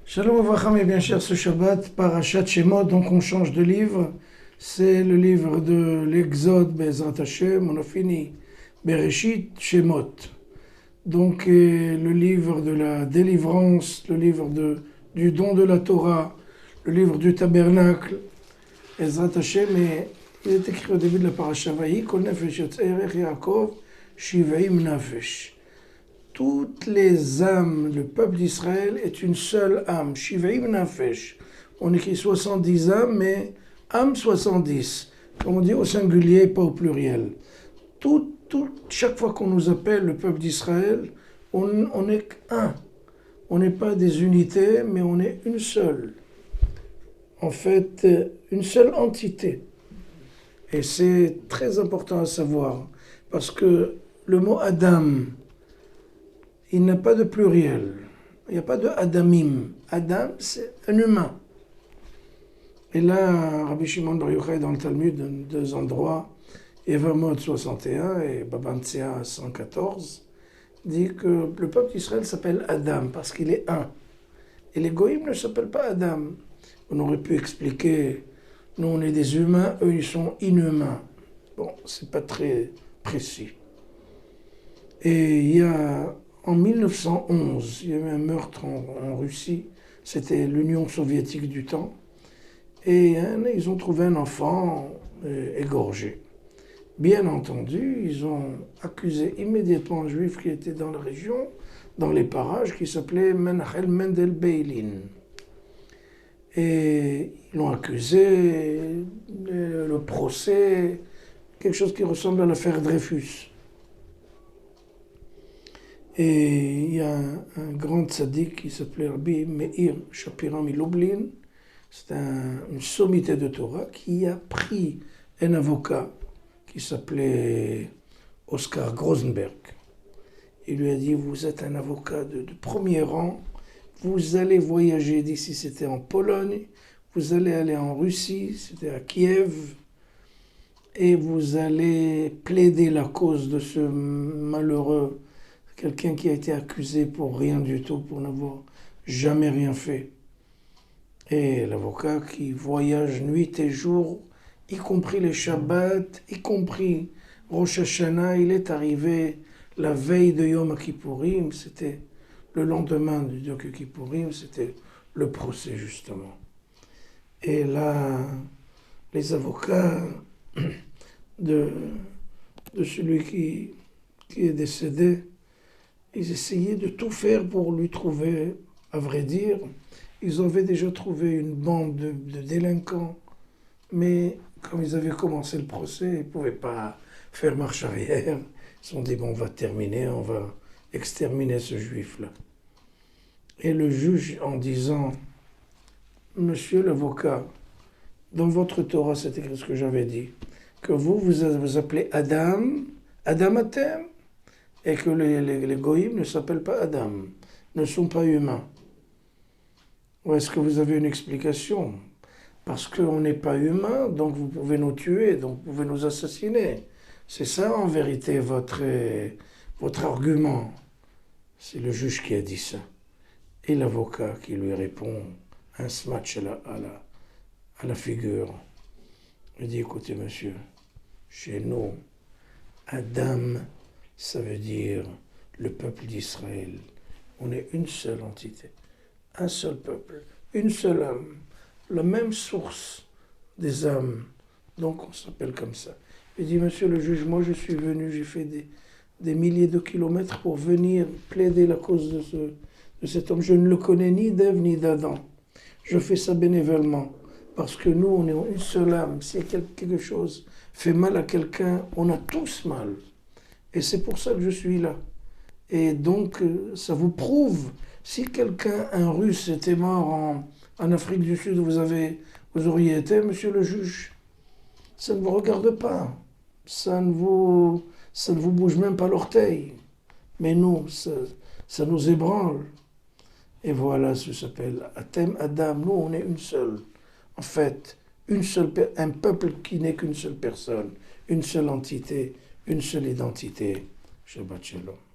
Shalom Avracha, mes bien chers, ce Shabbat, Parashat Shemot, donc on change de livre. C'est le livre de l'Exode, Bezrat Hashem, on a fini Bereshit, Shemot. Donc le livre de la délivrance, le livre du don de la Torah, le livre du tabernacle, Bezrat Hashem, et il est écrit au début de la Parashat Vayi, Kol nefesh yotzei erech Yaakov, shiv'im nafesh. Toutes les âmes, le peuple d'Israël est une seule âme. Shiv'im nafesh. On écrit 70 âmes, mais âme 70. Comme on dit au singulier, pas au pluriel. Chaque fois qu'on nous appelle le peuple d'Israël, on est un. On n'est pas des unités, mais on est une seule. En fait, une seule entité. Et c'est très important à savoir, parce que le mot Adam, il n'a pas de pluriel. Il n'y a pas de Adamim. Adam, c'est un humain. Et là, Rabbi Shimon Bar Yochai dans le Talmud, dans deux endroits, Yevamot 61 et Babantzia 114, dit que le peuple d'Israël s'appelle Adam parce qu'il est un. Et les Goïms ne s'appellent pas Adam. On aurait pu expliquer, nous on est des humains, eux ils sont inhumains. Bon, c'est pas très précis. Et il y a en 1911, il y a eu un meurtre en Russie, c'était l'Union soviétique du temps, et ils ont trouvé un enfant égorgé. Bien entendu, ils ont accusé immédiatement un juif qui était dans la région, dans les parages, qui s'appelait Menachem Mendel Beilin. Et ils l'ont accusé, le procès, quelque chose qui ressemble à l'affaire Dreyfus. Et il y a un grand tzaddik qui s'appelait Rabbi Meir Shapira Milublin, c'est une sommité de Torah qui a pris un avocat qui s'appelait Oscar Rosenberg. Il lui a dit, vous êtes un avocat de premier rang, vous allez voyager d'ici, c'était en Pologne, vous allez aller en Russie, c'était à Kiev, et vous allez plaider la cause de ce malheureux, quelqu'un qui a été accusé pour rien du tout, pour n'avoir jamais rien fait. Et l'avocat qui voyage nuit et jour, y compris les Shabbats, y compris Rosh Hashanah, il est arrivé la veille de Yom Kippourim, c'était le lendemain de Yom Kippourim, c'était le procès justement. Et là, les avocats de celui qui est décédé, ils essayaient de tout faire pour lui trouver, à vrai dire. Ils avaient déjà trouvé une bande de délinquants, mais comme ils avaient commencé le procès, ils ne pouvaient pas faire marche arrière. Ils se sont dit, bon, on va terminer, on va exterminer ce juif-là. Et le juge, en disant, monsieur l'avocat, dans votre Torah, c'est écrit ce que j'avais dit, que vous appelez Adam, Adamatem, et que les Goïms ne s'appellent pas Adam, ne sont pas humains. Ou est-ce que vous avez une explication? Parce qu'on n'est pas humain, donc vous pouvez nous tuer, donc vous pouvez nous assassiner. C'est ça en vérité votre argument. C'est le juge qui a dit ça. Et l'avocat qui lui répond un smash à la figure. Il dit, écoutez monsieur, chez nous, Adam, ça veut dire le peuple d'Israël. On est une seule entité, un seul peuple, une seule âme, la même source des âmes. Donc on s'appelle comme ça. Il dit, monsieur le juge, moi je suis venu, j'ai fait des milliers de kilomètres pour venir plaider la cause de cet homme. Je ne le connais ni d'Ève ni d'Adam. Je fais ça bénévolement, parce que nous, on est une seule âme. Si quelque chose fait mal à quelqu'un, on a tous mal. Et c'est pour ça que je suis là. Et donc, ça vous prouve, si quelqu'un, un Russe, était mort en Afrique du Sud, vous auriez été, monsieur le juge, ça ne vous regarde pas. Ça ne vous bouge même pas l'orteil. Mais nous, ça nous ébranle. Et voilà, ça s'appelle Atem Adam. Nous, on est une seule. En fait, un peuple qui n'est qu'une seule personne, une seule entité, une seule identité. Shabbat Shalom.